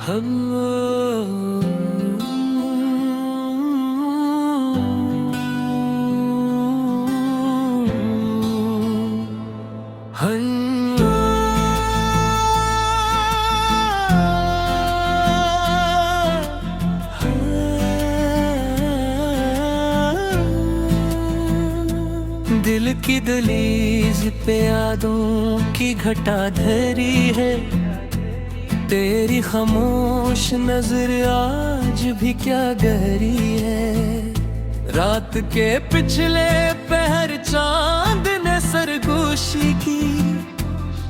दिल की दहलीज पे यादों की घटा धरी है, तेरी खामोश नजर आज भी क्या गहरी है। रात के पिछले पहर चांद ने सरगोशी की,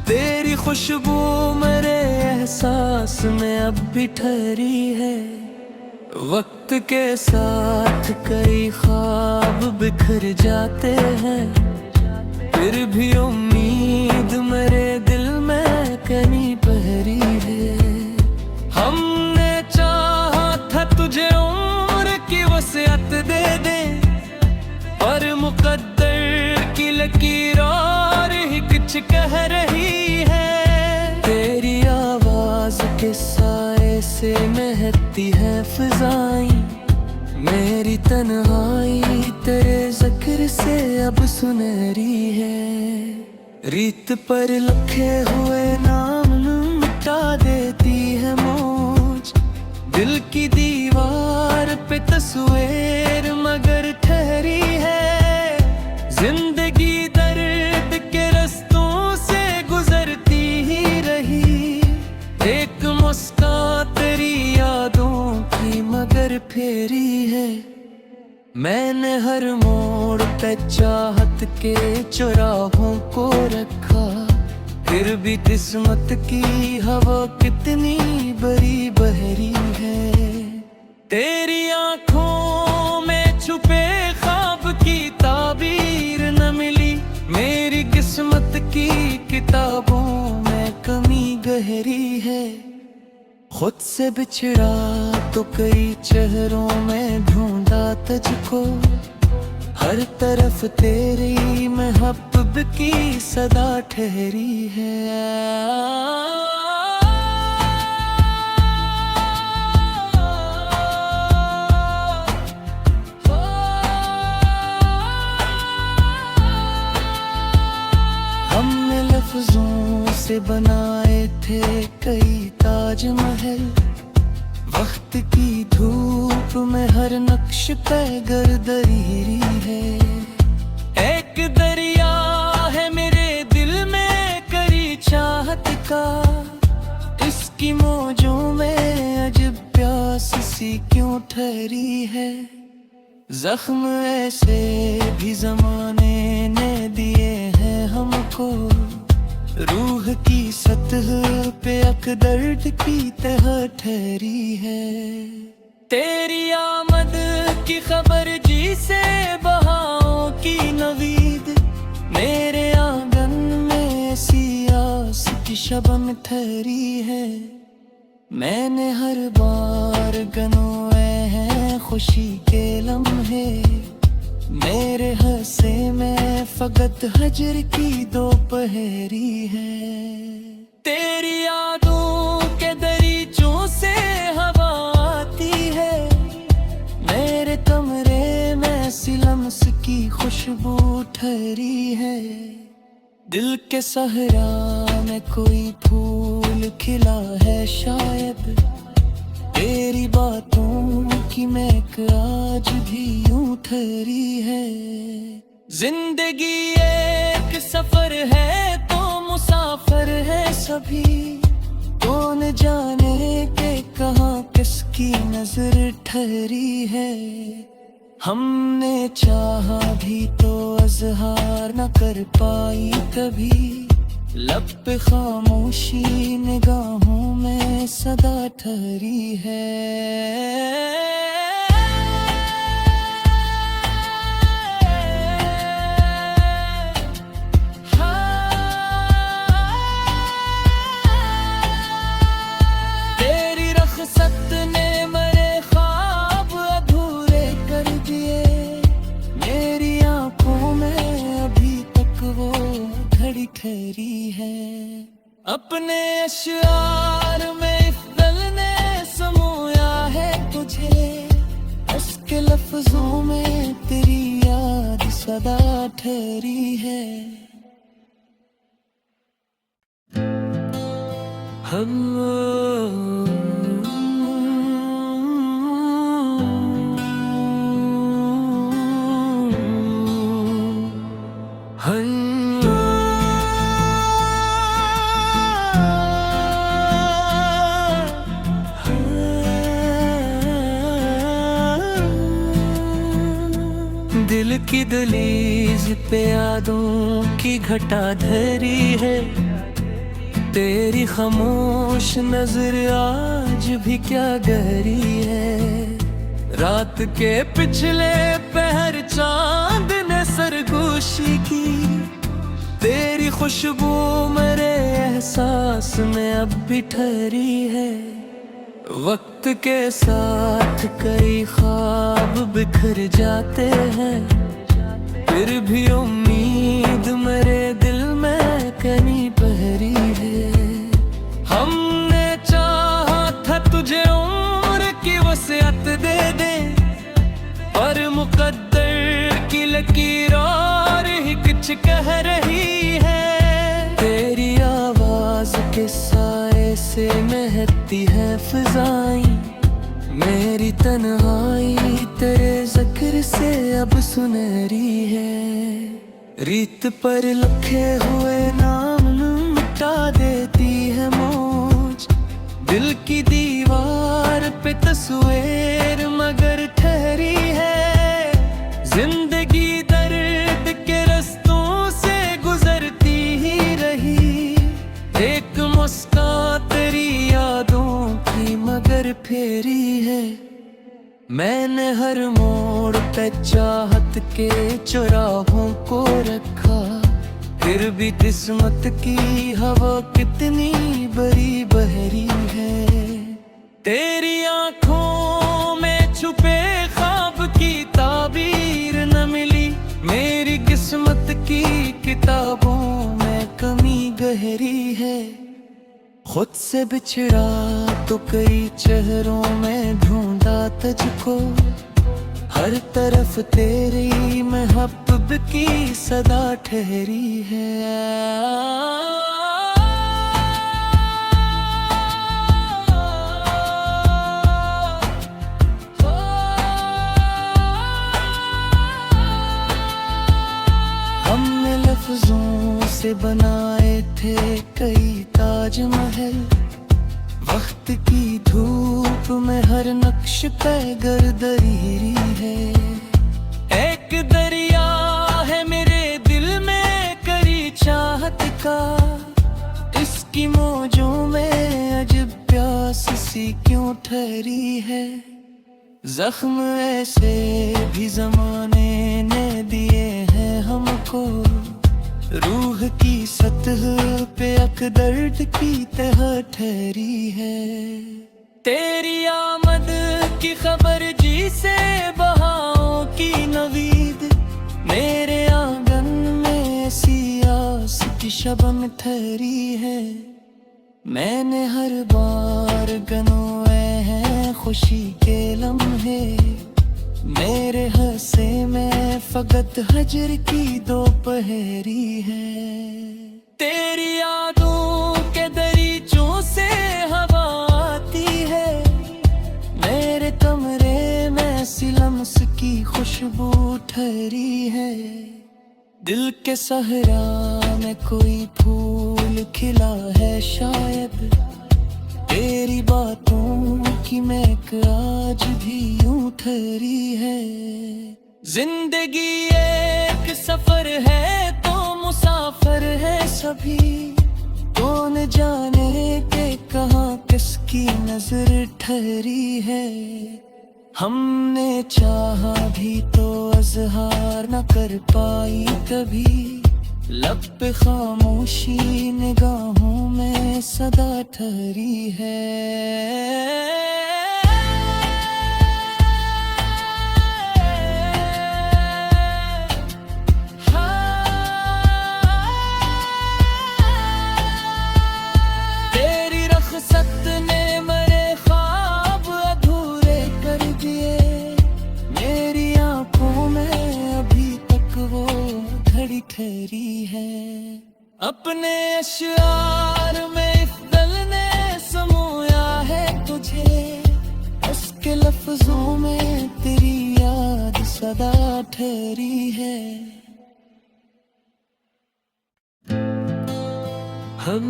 तेरी खुशबू मेरे एहसास में अब भी ठहरी है। वक्त के साथ कई ख्वाब बिखर जाते हैं, फिर भी उम्मीद मेरे दिल में कहीं बहरी है। हमने चाहा था तुझे उम्र की वसीयत दे दे, पर मुकद्दर की लकीर और ही कुछ कह रही है। तेरी आवाज के साए से महकती है फिजाएं, मेरी तन्हाई तेरे ज़िक्र से अब सुनहरी है। रीत पर लिखे हुए नाम मिटा देती है मौज, दिल की दीवार पे तस्वीर मगर ठहरी है। जिंदगी दर्द के रास्तों से गुजरती ही रही, एक मुस्कान तेरी यादों की मगर फेरी है। मैंने हर मोड़ पे चाहत के चौराहों को रखा, फिर भी किस्मत की हवा कितनी बड़ी बहरी है। तेरी आंखों में छुपे ख्वाब की ताबीर न मिली, मेरी किस्मत की किताबों में कमी गहरी है। खुद से बिछड़ा तो कई चेहरों में ढूंढा तुझको, हर तरफ तेरी महब्बत की सदा ठहरी है। हमने लफ्जों से बनाए थे कई ताजमहल, वक्त की धूप में हर नक्श पे गर्दरी है। एक दरिया है मेरे दिल में करी चाहत का, इसकी मौजों में अजब प्यास सी क्यों ठहरी है। जख्म ऐसे भी जमाने ने दिए हैं हमको, रूह की सतह पे अक दर्द की तह ठहरी है। तेरी आमद की खबर जी से बहाओं की नवीद, मेरे आंगन में सियास की शबन ठहरी है। मैंने हर बार गनोए हैं खुशी के लम्हे, मेरे हंसे में फकत हजर की दोपहरी है। तेरी यादों के दरीचों से हवा आती है, मेरे कमरे में सिलम्स की खुशबू ठहरी है। दिल के सहरा में कोई फूल खिला है शायद, तेरी बातों की महक आज भी यूं ठहरी है। जिंदगी एक सफर है तो मुसाफिर है सभी, कौन जाने के कहाँ किसकी नजर ठहरी है। हमने चाहा भी तो अज़हार न कर पाई कभी, लब पे खामोशी निगाहों में सदा ठहरी है। तेरी रख़्सत ने मेरे ख्वाब अधूरे कर दिए, मेरी आंखों में अभी तक वो घड़ी ठहरी है। अपने अश्यार में इस दिल ने ठहरी है। हम दिल की दहलीज पे यादों की घटा धरी है। तेरी खामोश नजर आज भी क्या गहरी है। रात के पिछले पहर चांद ने सरगोशी की। तेरी खुशबू मेरे एहसास में अब भी ठहरी है। वक्त के साथ कई ख्वाब बिखर जाते हैं, फिर भी उम्मीद मेरे दिल में कहीं बहरी है। हमने चाहा था तुझे उम्र की वसीयत दे दे, पर मुकद्दर की लकीर और ही कुछ कह रही है। तेरी आवाज के साए से महकती है फिजाएं, मेरी तन्हाई तेरे जिक्र से अब सुनहरी है। रीत पर लिखे हुए नाम मिटा देती है मौज, दिल की दीवार पे तस्वीर मगर ठहरी है। जिंदगी दर्द के रस्तों से गुजरती ही रही, एक मुस्कान तेरी यादों की मगर फेरी है। मैंने हर मोड़ पे चाहत के चौराहों को रखा, फिर भी किस्मत की हवा कितनी बड़ी बहरी है। तेरी आंखों में छुपे ख्वाब की ताबीर न मिली, मेरी किस्मत की किताबों में कमी गहरी है। खुद से बिछड़ा तो कई चेहरों में ढूंढा तुझको, हर तरफ तेरी महब्बत की सदा ठहरी है। हमने लफ्जों से बनाए थे कई ताजमहल, वक्त की धूप में हर नक्श पे गर्दरी है। एक दरिया है मेरे दिल में करी चाहत का, इसकी मौजों में अजब प्यास सी क्यों ठहरी है। जख्म ऐसे भी जमाने ने दिए हैं हमको, रूह की सतह पे अक दर्द की तह ठहरी है। तेरी आमद की खबर जी से बहाओं की नवीद, मेरे आंगन में सियास की शबन ठहरी है। मैंने हर बार गनोए हैं खुशी के लम्हे, मेरे हंसे में फकत हजर की दोपहरी है। तेरी यादों के दरीचों से हवा आती है, मेरे कमरे में सिलम्स की खुशबू ठहरी है। दिल के सहरा में कोई फूल खिला है शायद, तेरी बातों की महक आज भी यूं ठहरी है। जिंदगी एक सफर है तो मुसाफिर है सभी, कौन जाने के कहाँ किसकी नजर ठहरी है। हमने चाहा भी तो अज़हार न कर पाई कभी, लब पे खामोशी निगाहों में सदा ठहरी है। तेरी रख़्सत ने मेरे ख्वाब अधूरे कर दिए, मेरी आंखों में अभी तक वो ठहरी है। हम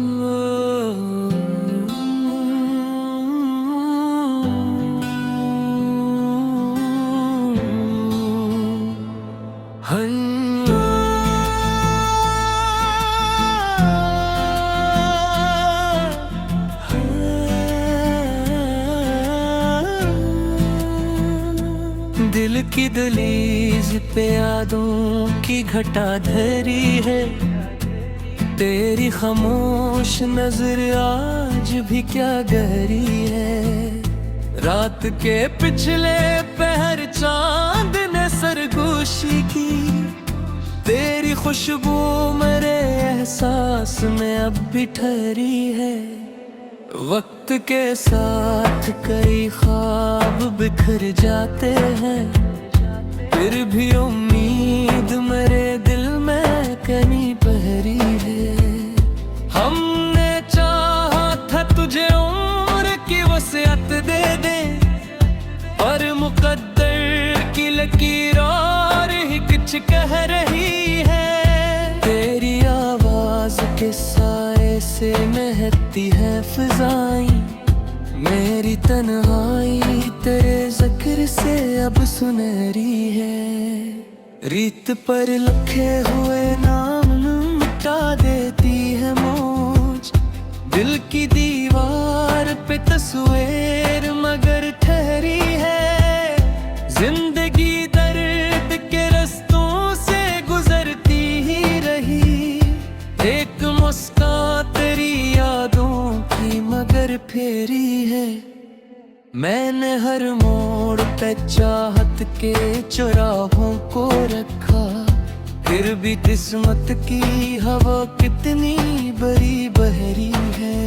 दिल की दहलीज पे यादों की घटा धरी है। तेरी खामोश नजर आज भी क्या गहरी है। रात के पिछले पहर चांद ने सरगोशी की। तेरी खुशबू मेरे एहसास में अब भी ठहरी है। वक्त के साथ कई ख्वाब बिखर जाते हैं, फिर भी उम्मीद मेरे दिल में कहीं बहरी है। हमने चाहा था तुझे उम्र की वसीयत दे दे, पर मुकद्दर की लकीर और ही कुछ कह रही है। तेरी आवाज के साए से महकती है फिजाएं, मेरी तन्हाई तेरे जिक्र से अब सुनहरी है। रीत पर लिखे हुए नाम मिटा देती है मौज, दिल की दीवार पे तस्वीर मगर ठहरी है। जिंदगी दर्द के रास्तों से गुजरती ही रही, एक मुस्कान तेरी यादों की मगर फेरी है। मैंने हर मोड़ पे चाहत के चौराहों को रखा, फिर भी किस्मत की हवा कितनी बड़ी बहरी है।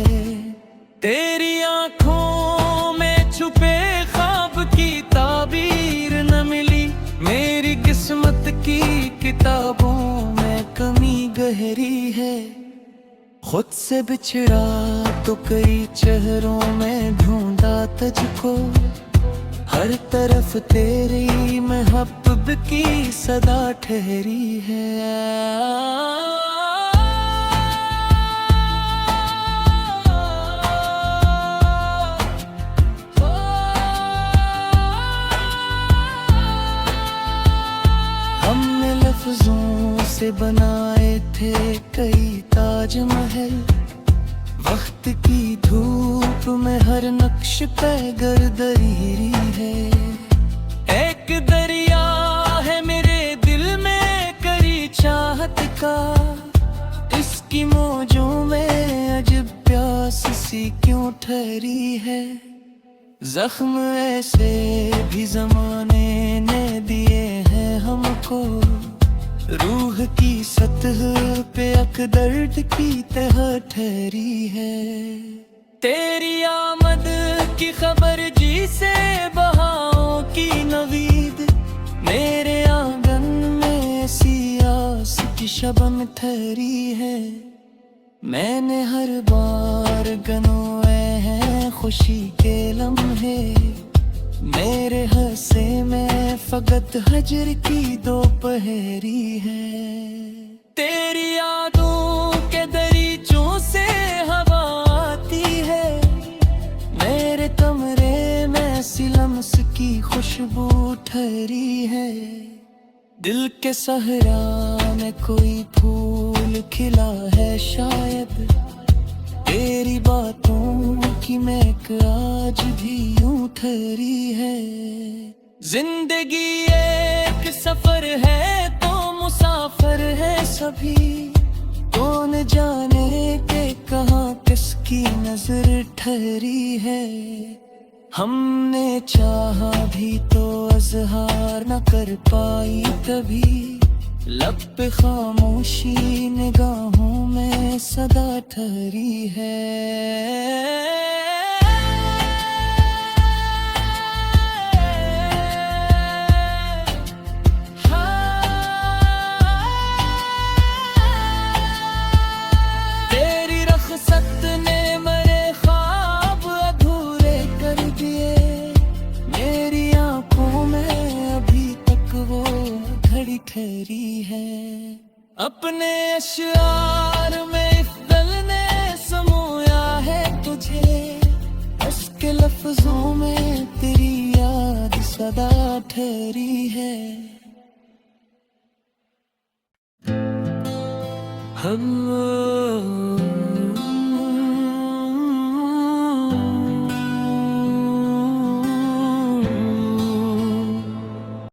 तेरी आंखों में छुपे ख्वाब की ताबीर न मिली, मेरी किस्मत की किताबों में कमी गहरी है। खुद से बिछड़ा तो कई चेहरों में ढूंढा तुझको, हर तरफ तेरी महब्बत की सदा ठहरी है। हमने लफ्जों से बनाए थे कई ताजमहल, वक्त की धूप में हर नक्श पे गर्दरी है। एक दरिया है मेरे दिल में करी चाहत का, इसकी मौजों में अजब प्यास सी क्यों ठहरी है। जख्म ऐसे भी जमाने ने दिए हैं हमको, रूह की सतह पे अक दर्द की तह ठहरी है। तेरी आमद की खबर जी से बहाओं की नवीद, मेरे आंगन में सियास की शबन ठहरी है। मैंने हर बार गनोए हैं खुशी के लम्हे, मेरे हंसे में फकत हजर की दोपहरी है। तेरी यादों के दरीचों से हवा आती है, मेरे कमरे में सिलम्स की खुशबू ठहरी है। दिल के सहरा में कोई फूल खिला है शायद, तेरी बातों की महक आज भी यूं ठहरी है। जिंदगी एक सफर है तो मुसाफिर है सभी, कौन जाने के कहाँ किसकी नजर ठहरी है। हमने चाहा भी तो अज़हार न कर पाई कभी, लब पे खामोशी निगाहों में सदा ठहरी है। अपने अश्यार में इफ्दल ने समोया है तुझे, उसके लफ्जों में तेरी याद सदा ठहरी है। हम